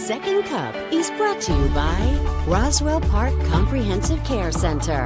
Second Cup is brought to you by Roswell Park Comprehensive Care Center.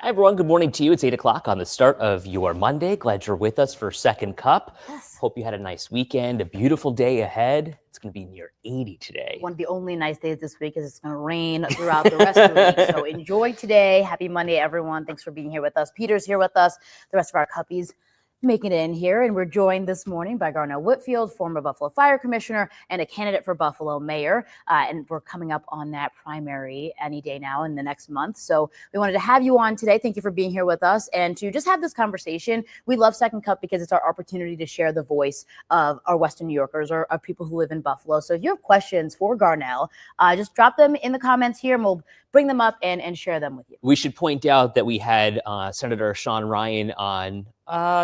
Hi, everyone. Good morning to you. It's 8 o'clock on the start of your Monday. Glad you're with us for Second Cup. Yes. Hope you had a nice weekend, a beautiful day ahead. It's going to be near 80 today. One of the only nice days this week is it's going to rain throughout the rest of the week. So enjoy today. Happy Monday, everyone. Thanks for being here with us. Peter's here with us. The rest of our cuppies making it in here. And we're joined this morning by Garnell Whitfield, former Buffalo Fire Commissioner and a candidate for Buffalo Mayor. And we're coming up on that primary any day now in the next month. So we wanted to have you on today. Thank you for being here with us and to just have this conversation. We love Second Cup because it's our opportunity to share the voice of our Western New Yorkers or of people who live in Buffalo. So if you have questions for Garnell, just drop them in the comments here and we'll bring them up and share them with you. We should point out that we had Senator Sean Ryan on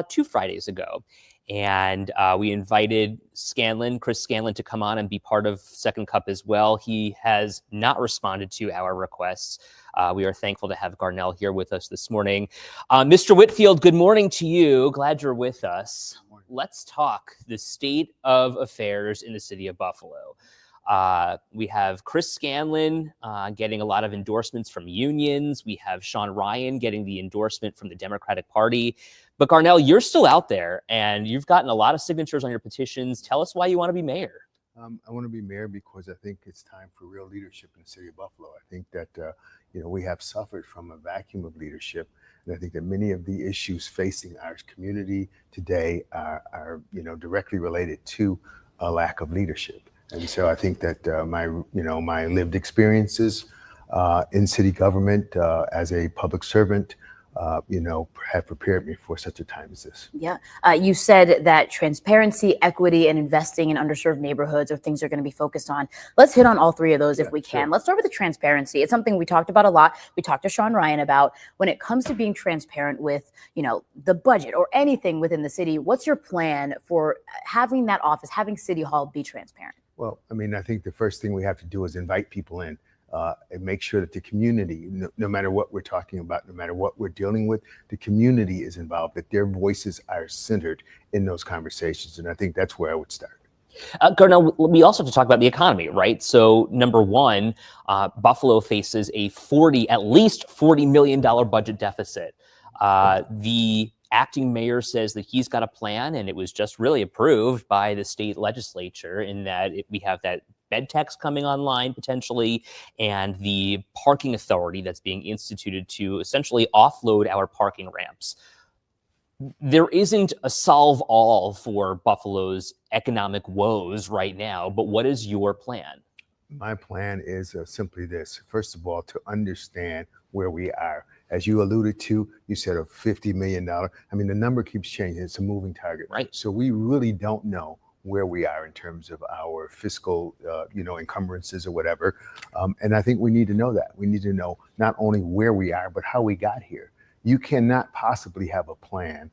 2 Fridays ago. And we invited Chris Scanlon, to come on and be part of Second Cup as well. He has not responded to our requests. We are thankful to have Garnell here with us this morning. Mr. Whitfield, good morning to you. Glad you're with us. Let's talk the state of affairs in the city of Buffalo. We have Chris Scanlon getting a lot of endorsements from unions. We have Sean Ryan getting the endorsement from the Democratic Party. But Garnell, you're still out there and you've gotten a lot of signatures on your petitions. Tell us why you want to be mayor. I want to be mayor because I think it's time for real leadership in the city of Buffalo. I think that we have suffered from a vacuum of leadership, and I think that many of the issues facing our community today are directly related to a lack of leadership. And so I think that my lived experiences in city government as a public servant, have prepared me for such a time as this. Yeah. You said that transparency, equity, and investing in underserved neighborhoods are things you're going to be focused on. Let's hit on all three of those if we can. Sure. Let's start with the transparency. It's something we talked about a lot. We talked to Sean Ryan about when it comes to being transparent with, the budget or anything within the city. What's your plan for having that office, having City Hall be transparent? Well, I think the first thing we have to do is invite people in and make sure that the community, no matter what we're talking about, no matter what we're dealing with, the community is involved, that their voices are centered in those conversations. And I think that's where I would start. Garnell, we also have to talk about the economy, right? So number one, Buffalo faces at least $40 million budget deficit. The acting mayor says that he's got a plan, and it was just really approved by the state legislature in that we have that bed tax coming online potentially, and the parking authority that's being instituted to essentially offload our parking ramps. There isn't a solve-all for Buffalo's economic woes right now, but what is your plan? My plan is simply this. First of all, to understand where we are. As you alluded to, you said a $50 million. The number keeps changing. It's a moving target. Right. So we really don't know where we are in terms of our fiscal, encumbrances or whatever. And I think we need to know that. We need to know not only where we are, but how we got here. You cannot possibly have a plan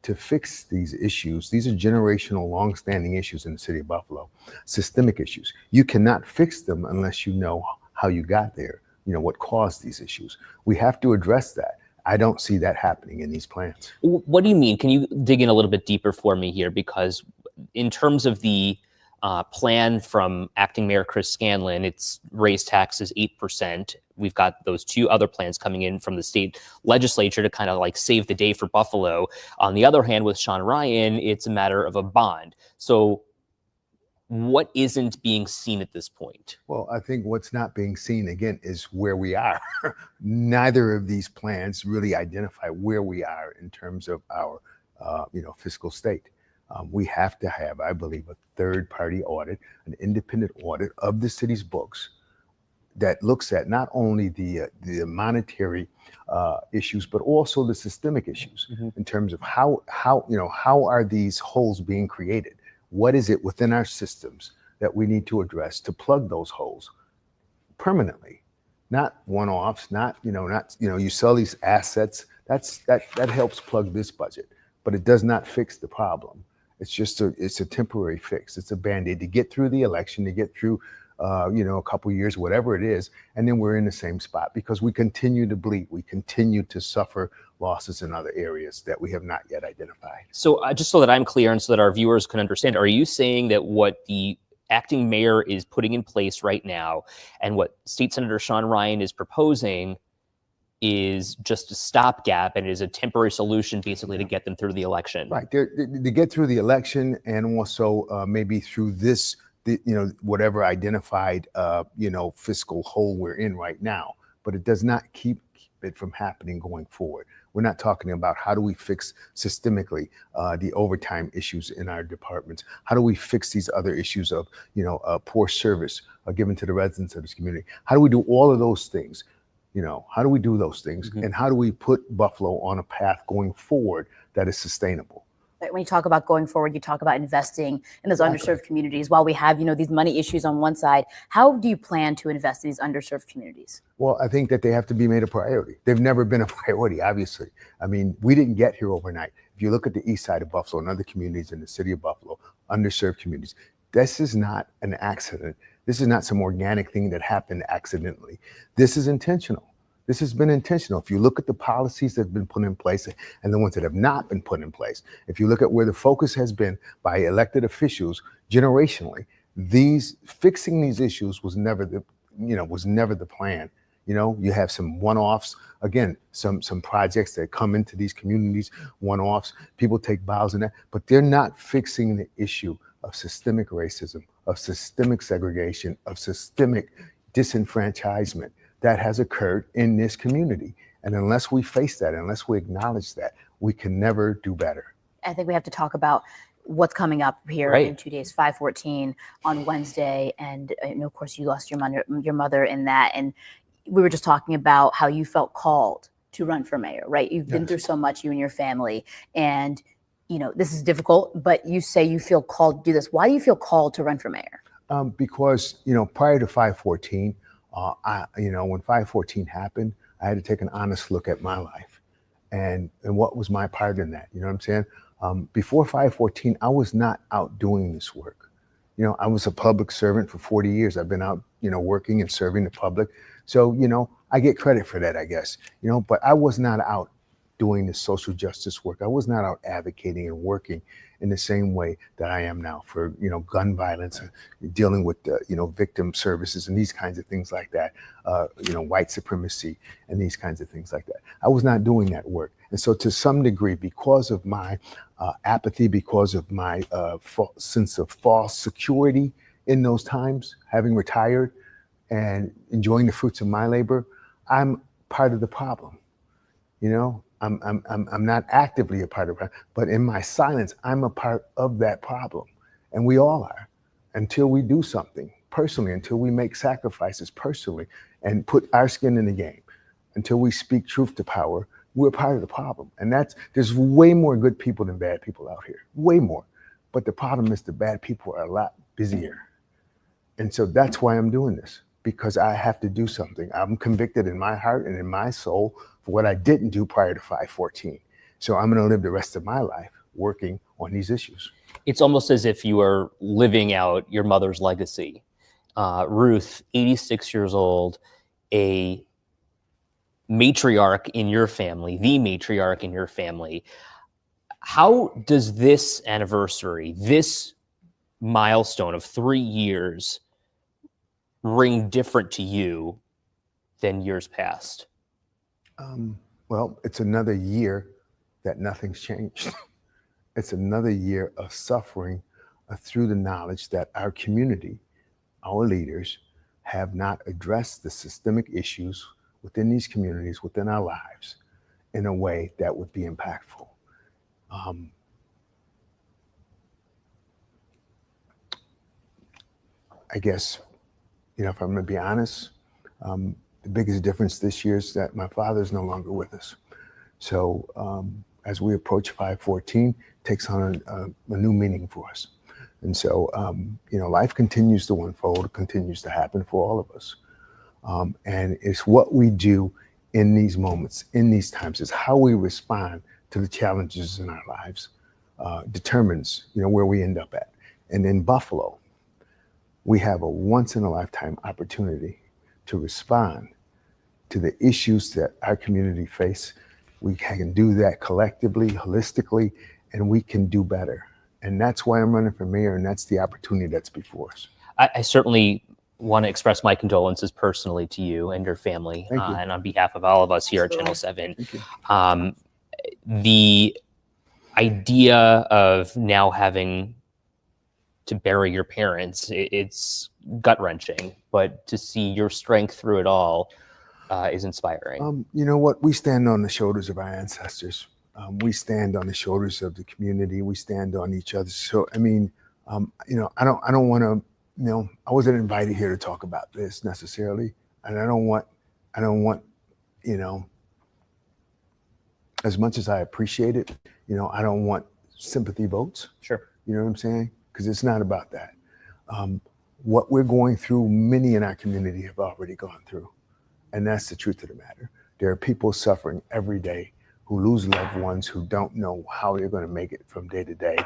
to fix these issues. These are generational, long-standing issues in the city of Buffalo, systemic issues. You cannot fix them unless you know how you got there, what caused these issues. We have to address that. I don't see that happening in these plans. What do you mean? Can you dig in a little bit deeper for me here? Because in terms of the plan from acting mayor Chris Scanlon, it's raised taxes 8%. We've got those two other plans coming in from the state legislature to kind of like save the day for Buffalo. On the other hand, with Sean Ryan, it's a matter of a bond. So what isn't being seen at this point? Well, I think what's not being seen, again, is where we are. Neither of these plans really identify where we are in terms of our, fiscal state. We have to have, I believe, a third-party audit, an independent audit of the city's books that looks at not only the monetary issues, but also the systemic issues in terms of how are these holes being created? What is it within our systems that we need to address to plug those holes permanently, not one-offs, you sell these assets, that helps plug this budget, but it does not fix the problem. It's just it's a temporary fix. It's a Band-Aid to get through the election, to get through a couple years, whatever it is, and then we're in the same spot because we continue to bleed. We continue to suffer losses in other areas that we have not yet identified. So just so that I'm clear and so that our viewers can understand, are you saying that what the acting mayor is putting in place right now and what State Senator Sean Ryan is proposing is just a stopgap and is a temporary solution basically to get them through the election? Right, to get through the election and also maybe through this, whatever identified, fiscal hole we're in right now, but it does not keep it from happening going forward. We're not talking about how do we fix systemically the overtime issues in our departments. How do we fix these other issues of, poor service given to the residents of this community? How do we do all of those things? How do we do those things? Mm-hmm. And how do we put Buffalo on a path going forward that is sustainable? When you talk about going forward, you talk about investing in those underserved communities. While we have, these money issues on one side, how do you plan to invest in these underserved communities? Well, I think that they have to be made a priority. They've never been a priority, obviously. I mean, we didn't get here overnight. If you look at the east side of Buffalo and other communities in the city of Buffalo, underserved communities, this is not an accident. This is not some organic thing that happened accidentally. This is intentional. This has been intentional. If you look at the policies that have been put in place and the ones that have not been put in place, if you look at where the focus has been by elected officials generationally, fixing these issues was never the plan. You have some one-offs, again, some projects that come into these communities, one-offs, people take vows in that, but they're not fixing the issue of systemic racism, of systemic segregation, of systemic disenfranchisement that has occurred in this community. And unless we face that, unless we acknowledge that, we can never do better. I think we have to talk about what's coming up here in 2 days, 5/14 on Wednesday. And of course, you lost your mother in that. And we were just talking about how you felt called to run for mayor, right? You've been through so much, you and your family. And, this is difficult, but you say you feel called to do this. Why do you feel called to run for mayor? Because, prior to 5/14, when 5/14 happened, I had to take an honest look at my life and what was my part in that. You know what I'm saying? Before 5/14, I was not out doing this work. I was a public servant for 40 years. I've been out, working and serving the public. So, I get credit for that, I guess, but I was not out doing this social justice work. I was not out advocating and working in the same way that I am now for, gun violence, dealing with, victim services and these kinds of things like that, white supremacy and these kinds of things like that. I was not doing that work. And so to some degree, because of my apathy, because of my sense of false security in those times, having retired and enjoying the fruits of my labor, I'm part of the problem. I'm not actively a part of it, but in my silence, I'm a part of that problem. And we all are, until we do something personally, until we make sacrifices personally and put our skin in the game, until we speak truth to power, we're part of the problem. And there's way more good people than bad people out here, way more. But the problem is the bad people are a lot busier. And so that's why I'm doing this, because I have to do something. I'm convicted in my heart and in my soul for what I didn't do prior to 5/14. So I'm going to live the rest of my life working on these issues. It's almost as if you are living out your mother's legacy. Ruth, 86 years old, a matriarch in your family, the matriarch in your family. How does this anniversary, this milestone of 3 years, ring different to you than years past? Well, it's another year that nothing's changed. It's another year of suffering through the knowledge that our community, our leaders, have not addressed the systemic issues within these communities, within our lives, in a way that would be impactful. I guess, if I'm going to be honest, the biggest difference this year is that my father is no longer with us. So as we approach 5/14, takes on a new meaning for us. And so, life continues to unfold, continues to happen for all of us. And it's what we do in these moments, in these times, is how we respond to the challenges in our lives determines, where we end up at. And in Buffalo, we have a once in a lifetime opportunity to respond to the issues that our community face. We can do that collectively, holistically, and we can do better. And that's why I'm running for mayor, and that's the opportunity that's before us. I certainly want to express my condolences personally to you and your family, Thank you. and on behalf of all of us here at Channel Absolutely. 7. Thank you. The idea of now having to bury your parents, it's gut-wrenching, but to see your strength through it all is inspiring. You know what? We stand on the shoulders of our ancestors. We stand on the shoulders of the community. We stand on each other. So, I mean, you know, I don't want to, you know, I wasn't invited here to talk about this necessarily. And I don't want, you know, as much as I appreciate it, you know, I don't want sympathy votes. Sure. You know what I'm saying? Because it's not about that. What we're going through, many in our community have already gone through. And that's the truth of the matter. There are people suffering every day who lose loved ones, who don't know how they're going to make it from day to day.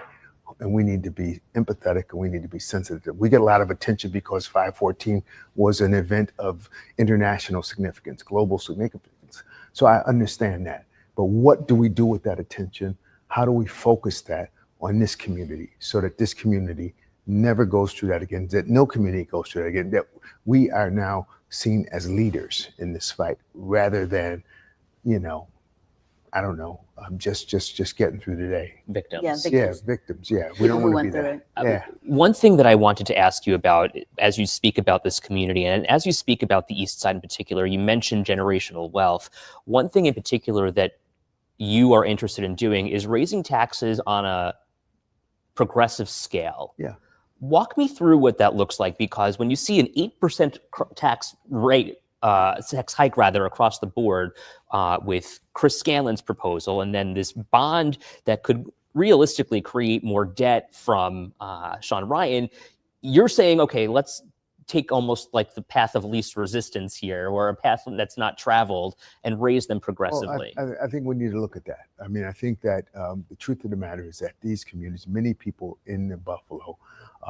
And we need to be empathetic and we need to be sensitive. We get a lot of attention because 514 was an event of international significance, global significance. So I understand that. But what do we do with that attention? How do we focus that on this community so that this community never goes through that again, that no community goes through that again, that we are now seen as leaders in this fight rather than, you know, I don't know, just getting through the day. Victims. Yeah, Yeah, victims. Yeah, we don't People who want to be went that. through Yeah. One thing that I wanted to ask you about as you speak about this community and as you speak about the East Side in particular, you mentioned generational wealth. One thing in particular that you are interested in doing is raising taxes on a progressive scale. Yeah. Walk me through what that looks like, because when you see an 8% tax rate, tax hike rather, across the board with Chris Scanlon's proposal, and then this bond that could realistically create more debt from Sean Ryan, you're saying, okay, let's take almost like the path of least resistance here, or a path that's not traveled, and raise them progressively. Well, I think we need to look at that. I mean, I think that the truth of the matter is that these communities, many people in the Buffalo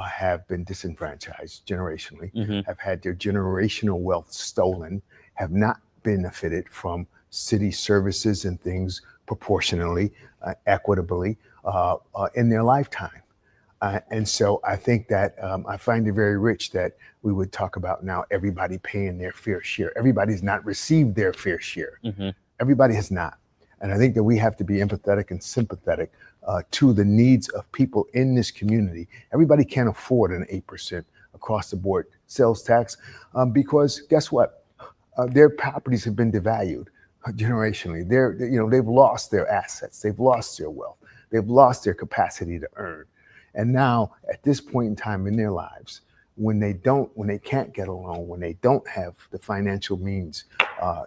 have been disenfranchised generationally, have had their generational wealth stolen, have not benefited from city services and things proportionally, equitably in their lifetime. And so I think that I find it very rich that we would talk about now everybody paying their fair share. Everybody's not received their fair share. Everybody has not. And I think that we have to be empathetic and sympathetic to the needs of people in this community. Everybody can't afford an 8% across the board sales tax because guess what? Their properties have been devalued generationally. They've lost their assets. They've lost their wealth. They've lost their capacity to earn. And now at this point in time in their lives, when they can't get a loan, when they don't have the financial means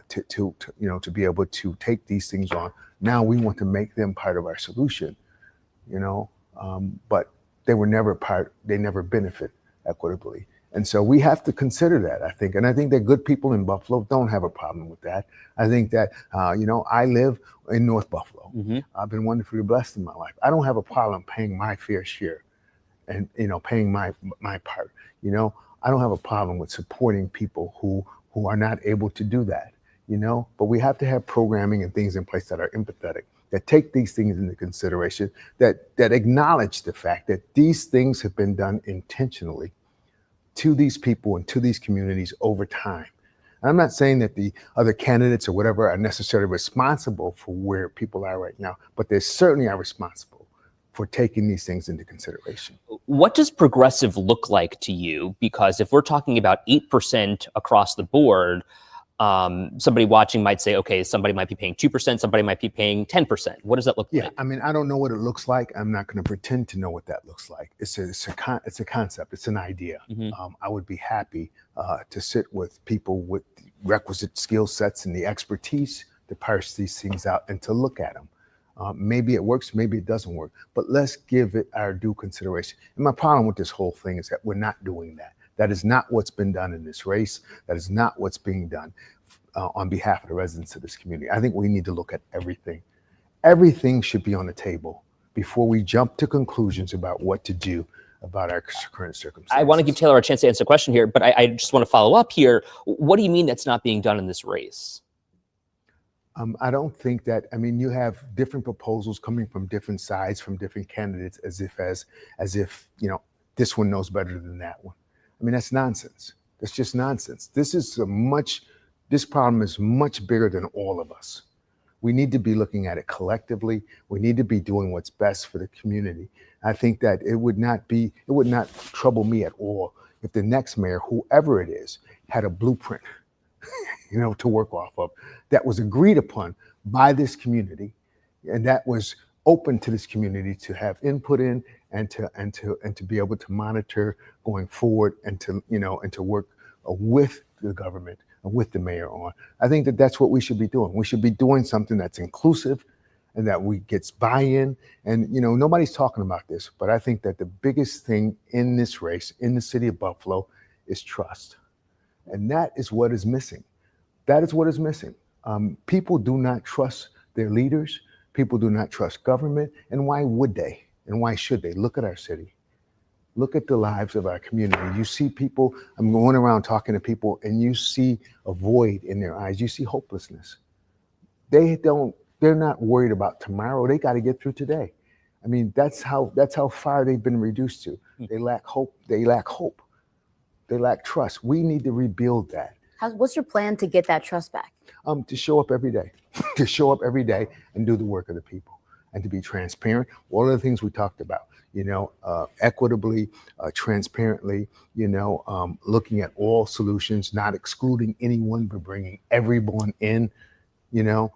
to be able to take these things on, now we want to make them part of our solution, but they were never part, they never benefit equitably. And so we have to consider that, I think. And I think that good people in Buffalo don't have a problem with that. I think that, I live in North Buffalo. I've been wonderfully blessed in my life. I don't have a problem paying my fair share and, paying my part. I don't have a problem with supporting people who are not able to do that, but we have to have programming and things in place that are empathetic, that take these things into consideration, that acknowledge the fact that these things have been done intentionally to these people and to these communities over time. And I'm not saying that the other candidates or whatever are necessarily responsible for where people are right now, but they certainly are responsible for taking these things into consideration. What does progressive look like to you? Because if we're talking about 8% across the board, somebody watching might say, okay, somebody might be paying 2%, somebody might be paying 10%. What does that look like? I mean, I don't know what it looks like. I'm not going to pretend to know what that looks like. It's a concept. It's an idea. I would be happy to sit with people with requisite skill sets and the expertise to parse these things out and to look at them. Maybe it works, maybe it doesn't work, but let's give it our due consideration. And my problem with this whole thing is that we're not doing that. That is not what's been done in this race. That is not what's being done on behalf of the residents of this community. I think we need to look at everything. Everything should be on the table before we jump to conclusions about what to do about our current circumstances. I want to give Taylor a chance to answer a question here, but I just want to follow up here. What do you mean that's not being done in this race? I don't think that, I mean, you have different proposals coming from different sides, from different candidates, as if, you know, this one knows better than that one. I mean, that's nonsense. That's just nonsense. This problem is much bigger than all of us. We need to be looking at it collectively. We need to be doing what's best for the community. I think that it would not trouble me at all if the next mayor, whoever it is, had a blueprint, you know, to work off of, that was agreed upon by this community, and that was open to this community to have input in, and to be able to monitor going forward, and to, you know, and to work with the government and with the mayor on. I think that that's what we should be doing. We should be doing something that's inclusive and that we gets buy-in. And, you know, nobody's talking about this, but I think that the biggest thing in this race in the city of Buffalo is trust. And that is what is missing. That is what is missing. People do not trust their leaders. People do not trust government. And why would they? And why should they? Look at our city. Look at the lives of our community. You see people, I'm going around talking to people, and you see a void in their eyes. You see hopelessness. They're not worried about tomorrow. They got to get through today. I mean, that's how far they've been reduced to. They lack hope. They lack hope. They lack trust. We need to rebuild that. What's your plan to get that trust back? To show up every day, to show up every day and do the work of the people, and to be transparent. All of the things we talked about, you know, equitably, transparently, you know, looking at all solutions, not excluding anyone, but bringing everyone in, not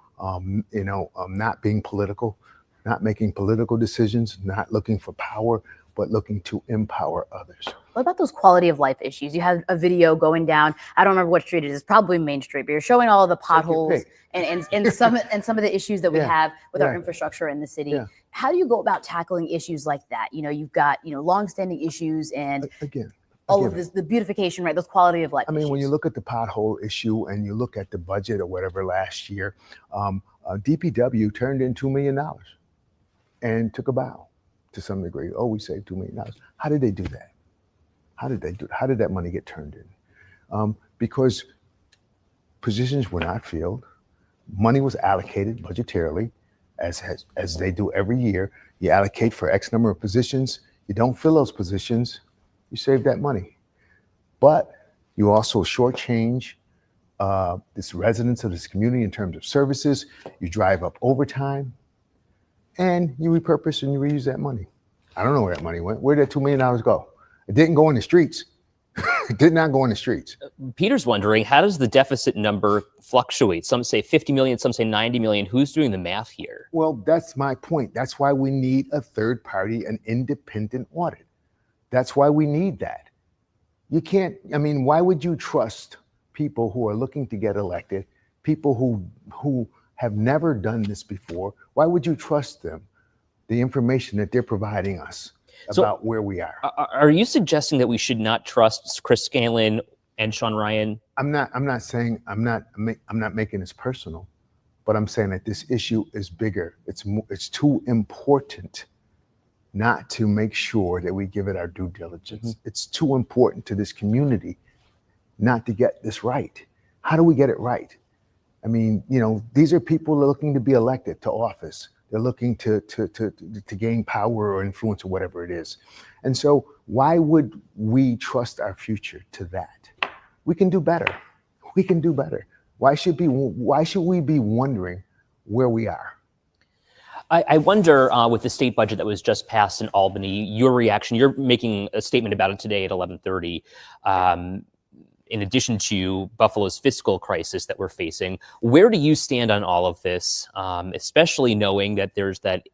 being political, not making political decisions, not looking for power, but looking to empower others. What about those quality of life issues? You have a video going down, I don't remember what street it is, probably Main Street, but you're showing all of the potholes and some of the issues that we have with our infrastructure in the city. Yeah. How do you go about tackling issues like that? You know, you've got, you know, longstanding issues and all of this, the beautification, right? Those quality of life issues. When you look at the pothole issue and you look at the budget or whatever last year, DPW turned in $2 million and took a bow to some degree. Oh, we saved $2 million. How did they do that? How did that money get turned in? Because positions were not filled. Money was allocated budgetarily, as they do every year. You allocate for X number of positions. You don't fill those positions, you save that money. But you also shortchange this residents of this community in terms of services. You drive up overtime, and you repurpose and you reuse that money. I don't know where that money went. Where did that $2 million go? It didn't go in the streets. It did not go in the streets. Peter's wondering, how does the deficit number fluctuate? Some say 50 million, some say 90 million. Who's doing the math here? Well, that's my point. That's why we need a third party, an independent audit. That's why we need that. You can't, why would you trust people who are looking to get elected, people who have never done this before? Why would you trust them, the information that they're providing us about where we are? Are you suggesting that we should not trust Chris Scanlon and Sean Ryan? I'm not making this personal, but I'm saying that this issue is bigger. It's too important not to make sure that we give it our due diligence. It's too important to this community not to get this right. How do we get it right? These are people looking to be elected to office. They're looking to gain power or influence or whatever it is. And so why would we trust our future to that? We can do better. We can do better. Why should we be wondering where we are? I wonder, with the state budget that was just passed in Albany, your reaction. You're making a statement about it today at 11:30. In addition to Buffalo's fiscal crisis that we're facing, where do you stand on all of this, especially knowing that there's that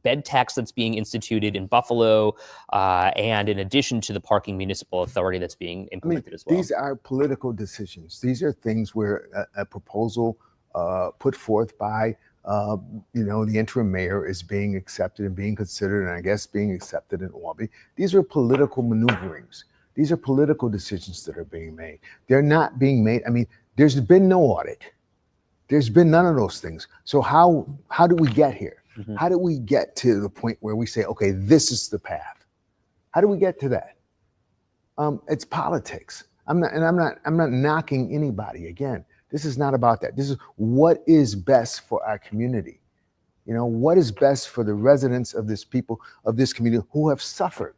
bed tax that's being instituted in Buffalo, and in addition to the parking municipal authority that's being implemented as well? These are political decisions. These are things where a proposal put forth by the interim mayor is being accepted and being considered, and I guess being accepted in Albany. These are political maneuverings. These are political decisions that are being made. They're not being made. There's been no audit. There's been none of those things. So how do we get here? How do we get to the point where we say, okay, this is the path? How do we get to that? It's politics. I'm not knocking anybody. Again, this is not about that. This is what is best for our community. You know, what is best for the residents of this community who have suffered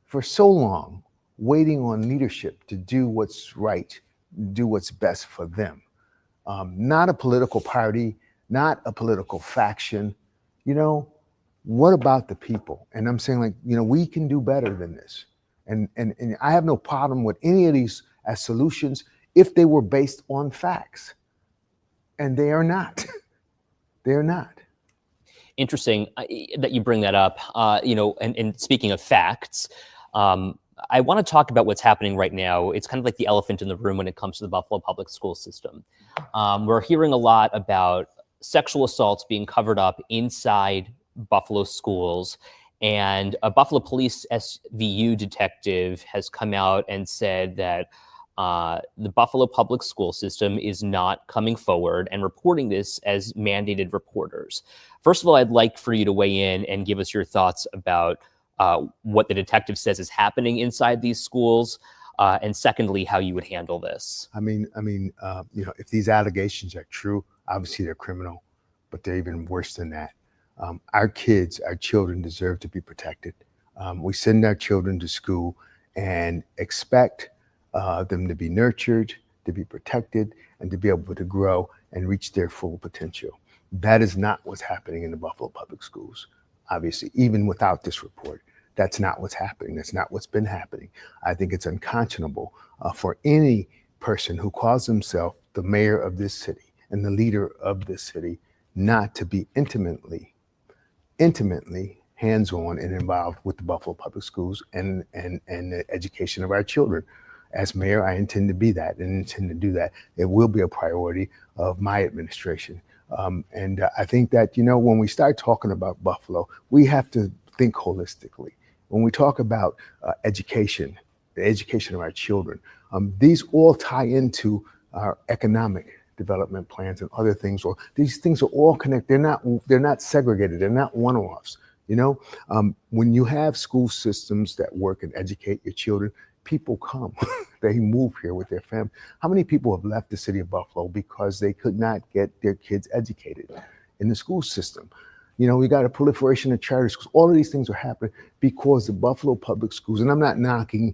for so long, waiting on leadership to do what's right, do what's best for them. Not a political party, not a political faction. You know, what about the people? And I'm saying, like, you know, we can do better than this. And I have no problem with any of these as solutions if they were based on facts. And they are not. They are not. Interesting that you bring that up. You know, and speaking of facts, I want to talk about what's happening right now. It's kind of like the elephant in the room when it comes to the Buffalo public school system. We're hearing a lot about sexual assaults being covered up inside Buffalo schools. And a Buffalo police SVU detective has come out and said that the Buffalo public school system is not coming forward and reporting this as mandated reporters. First of all, I'd like for you to weigh in and give us your thoughts about what the detective says is happening inside these schools, and secondly, how you would handle this. I mean, you know, if these allegations are true, obviously they're criminal, but they're even worse than that. Our kids, our children deserve to be protected. We send our children to school and expect them to be nurtured, to be protected, and to be able to grow and reach their full potential. That is not what's happening in the Buffalo public schools. Obviously, even without this report, that's not what's happening. That's not what's been happening. I think it's unconscionable for any person who calls himself the mayor of this city and the leader of this city not to be intimately hands-on and involved with the Buffalo public schools and the education of our children. As mayor, I intend to be that and intend to do that. It will be a priority of my administration. And I think that, you know, when we start talking about Buffalo, we have to think holistically. When we talk about education, the education of our children, these all tie into our economic development plans and other things. Or these things are all connected. They're not segregated. They're not one-offs. You know, when you have school systems that work and educate your children, people come. They move here with their family. How many people have left the city of Buffalo because they could not get their kids educated in the school system? You know, we got a proliferation of charter schools. All of these things are happening because the Buffalo public schools, and I'm not knocking,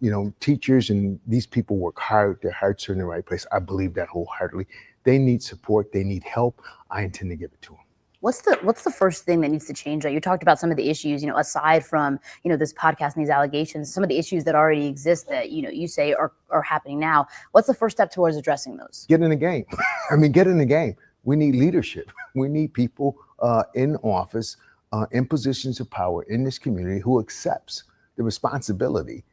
you know, teachers and these people work hard. Their hearts are in the right place. I believe that wholeheartedly. They need support. They need help. I intend to give it to them. What's the first thing that needs to change? You talked about some of the issues, you know, aside from, you know, this podcast and these allegations, some of the issues that already exist that, you know, you say are happening now. What's the first step towards addressing those? Get in the game. I mean, get in the game. We need leadership. We need people in office, in positions of power in this community who accepts the responsibility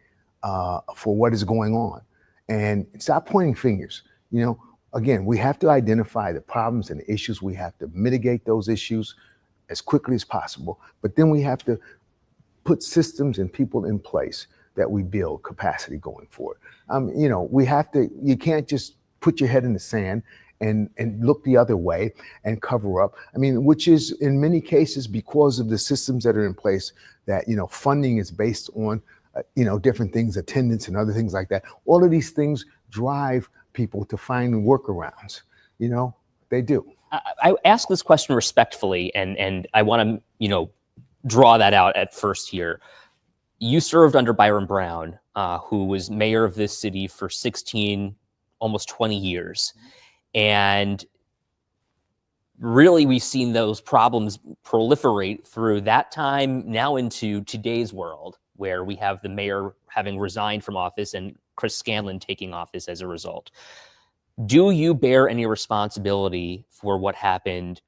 for what is going on and stop pointing fingers. You know, again, we have to identify the problems and the issues. We have to mitigate those issues as quickly as possible. But then we have to put systems and people in place that we build capacity going forward. You know, you can't just put your head in the sand and look the other way and cover up. I mean, which is in many cases because of the systems that are in place that, you know, funding is based on, you know, different things, attendance and other things like that. All of these things drive people to find workarounds. You know, they do. I ask this question respectfully, and I want to, you know, draw that out at first here. You served under Byron Brown, who was mayor of this city for 16, almost 20 years. And really, we've seen those problems proliferate through that time now into today's world, where we have the mayor having resigned from office and Chris Scanlon taking office as a result. Do you bear any responsibility for what happened?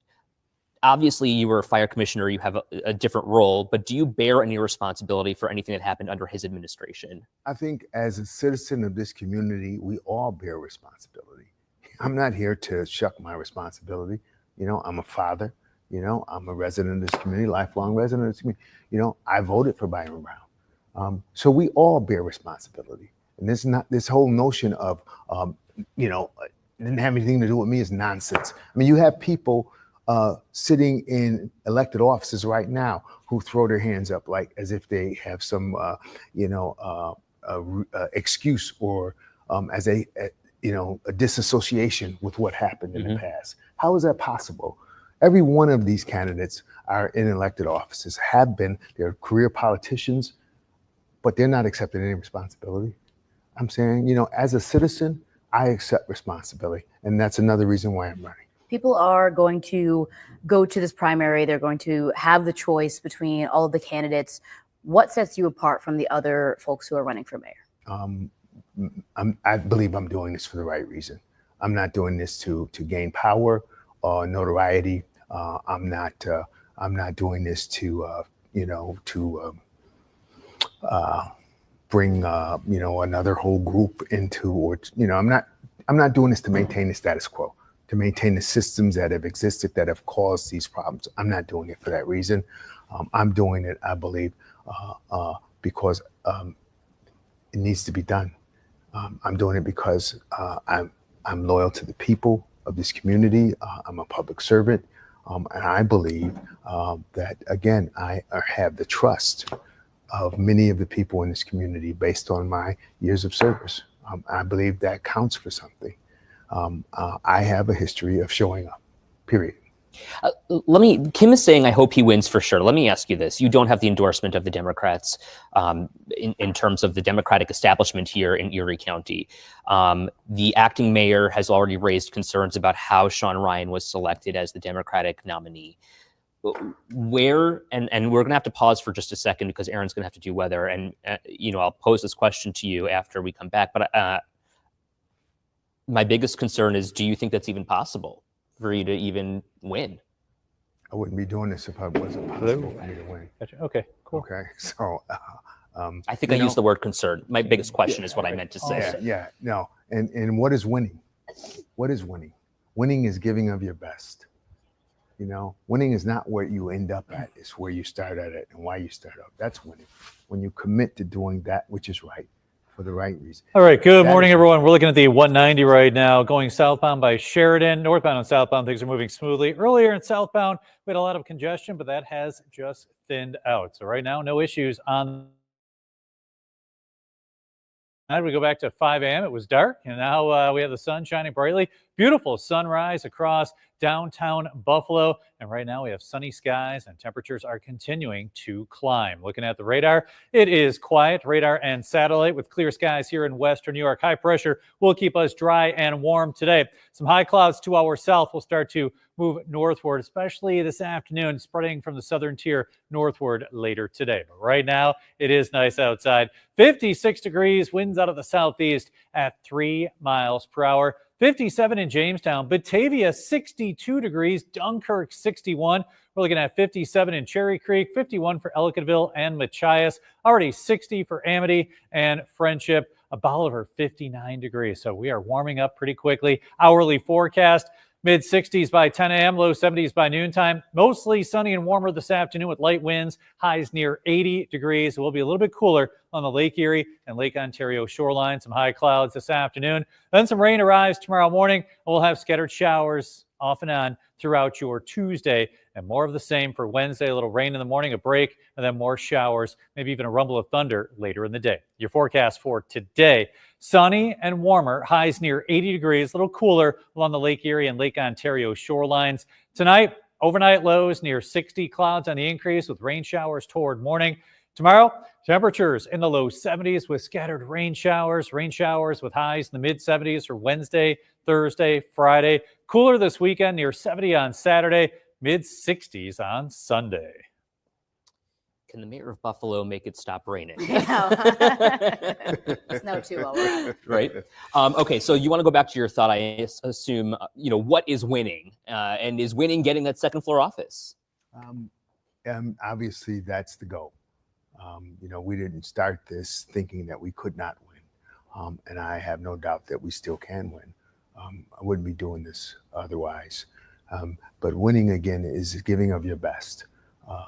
Obviously, you were a fire commissioner, you have a different role, but do you bear any responsibility for anything that happened under his administration? I think as a citizen of this community, we all bear responsibility. I'm not here to shuck my responsibility. You know, I'm a father, you know, I'm a resident of this community, lifelong resident of this community. You know, I voted for Byron Brown. So we all bear responsibility. And this whole notion of, you know, it didn't have anything to do with me is nonsense. I mean, you have people sitting in elected offices right now who throw their hands up like as if they have some, excuse or as a disassociation with what happened in the past. How is that possible? Every one of these candidates are in elected offices, have been, they're career politicians, but they're not accepting any responsibility. I'm saying, as a citizen, I accept responsibility. And that's another reason why I'm running. People are going to go to this primary. They're going to have the choice between all of the candidates. What sets you apart from the other folks who are running for mayor? I believe I'm doing this for the right reason. I'm not doing this to gain power or notoriety. I'm not doing this to bring another whole group into, or I'm not doing this to maintain the status quo, to maintain the systems that have existed that have caused these problems. I'm not doing it for that reason. I'm doing it, I believe, because it needs to be done. I'm doing it because I'm loyal to the people of this community. I'm a public servant, and I believe that, again, I have the trust of many of the people in this community based on my years of service. I believe that counts for something. I have a history of showing up, period. Kim is saying, I hope he wins for sure. Let me ask you this. You don't have the endorsement of the Democrats in terms of the Democratic establishment here in Erie County. The acting mayor has already raised concerns about how Sean Ryan was selected as the Democratic nominee. Where, and we're going to have to pause for just a second because Aaron's going to have to do weather. And, I'll pose this question to you after we come back. But my biggest concern is, do you think that's even possible for you to even win? I wouldn't be doing this if it wasn't possible for me to win. Gotcha. Okay, cool. Okay, so I think I used the word concern. My biggest question is what I meant to say. No. And what is winning? What is winning? Winning is giving of your best. Winning is not where you end up at, it's where you start at it and why you start up. That's winning. When you commit to doing that which is right for the right reason. All right, good morning, everyone. We're looking at the 190 right now, going southbound by Sheridan. Northbound and southbound, things are moving smoothly. Earlier in southbound, we had a lot of congestion, but that has just thinned out. So right now, no issues on. We go back to 5 a.m. It was dark, and now we have the sun shining brightly. Beautiful sunrise across downtown Buffalo, and right now we have sunny skies and temperatures are continuing to climb. Looking at the radar, it is quiet. Radar and satellite with clear skies here in western New York. High pressure will keep us dry and warm today. Some high clouds to our south will start to move northward, especially this afternoon, spreading from the southern tier northward later today. But right now, it is nice outside. 56 degrees, winds out of the southeast at 3 miles per hour. 57 in Jamestown, Batavia 62 degrees, Dunkirk 61. We're looking at 57 in Cherry Creek, 51 for Ellicottville and Machias, already 60 for Amity and Friendship, Bolivar 59 degrees. So we are warming up pretty quickly. Hourly forecast, mid 60s by 10 a.m., low 70s by noontime. Mostly sunny and warmer this afternoon with light winds, highs near 80 degrees. It will be a little bit cooler on the Lake Erie and Lake Ontario shoreline. Some high clouds this afternoon. Then some rain arrives tomorrow morning. We'll have scattered showers off and on throughout your Tuesday, and more of the same for Wednesday. A little rain in the morning, a break, and then more showers, maybe even a rumble of thunder later in the day. Your forecast for today: sunny and warmer, highs near 80 degrees, a little cooler along the Lake Erie and Lake Ontario shorelines. Tonight, overnight lows near 60, clouds on the increase with rain showers toward morning. Tomorrow, temperatures in the low 70s with scattered rain showers with highs in the mid 70s for Wednesday, Thursday, Friday. Cooler this weekend, near 70 on Saturday, mid 60s on Sunday. Can the mayor of Buffalo make it stop raining? Snow too low. Right. Okay, so you want to go back to your thought, I assume, what is winning? And is winning getting that second floor office? Obviously, that's the goal. We didn't start this thinking that we could not win. And I have no doubt that we still can win. I wouldn't be doing this otherwise. But winning, again, is giving of your best,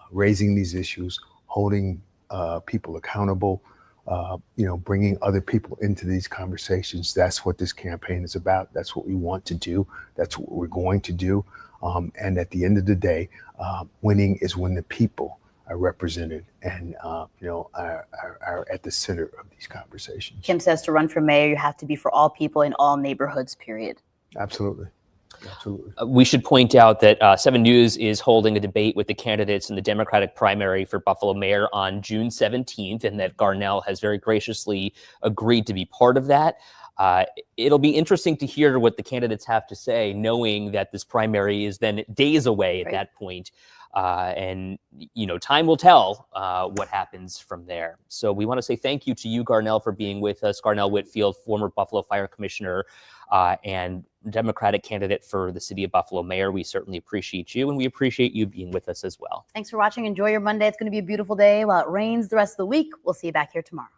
raising these issues, holding people accountable, bringing other people into these conversations. That's what this campaign is about. That's what we want to do. That's what we're going to do. And at the end of the day, winning is when the people are represented and are at the center of these conversations. Kim says to run for mayor, you have to be for all people in all neighborhoods, period. Absolutely. Absolutely. We should point out that 7 News is holding a debate with the candidates in the Democratic primary for Buffalo mayor on June 17th, and that Garnell has very graciously agreed to be part of that. It'll be interesting to hear what the candidates have to say, knowing that this primary is then days away at that point. And, time will tell what happens from there. So we want to say thank you to you, Garnell, for being with us. Garnell Whitfield, former Buffalo Fire Commissioner and Democratic candidate for the city of Buffalo mayor. We certainly appreciate you, and we appreciate you being with us as well. Thanks for watching. Enjoy your Monday. It's going to be a beautiful day while it rains the rest of the week. We'll see you back here tomorrow.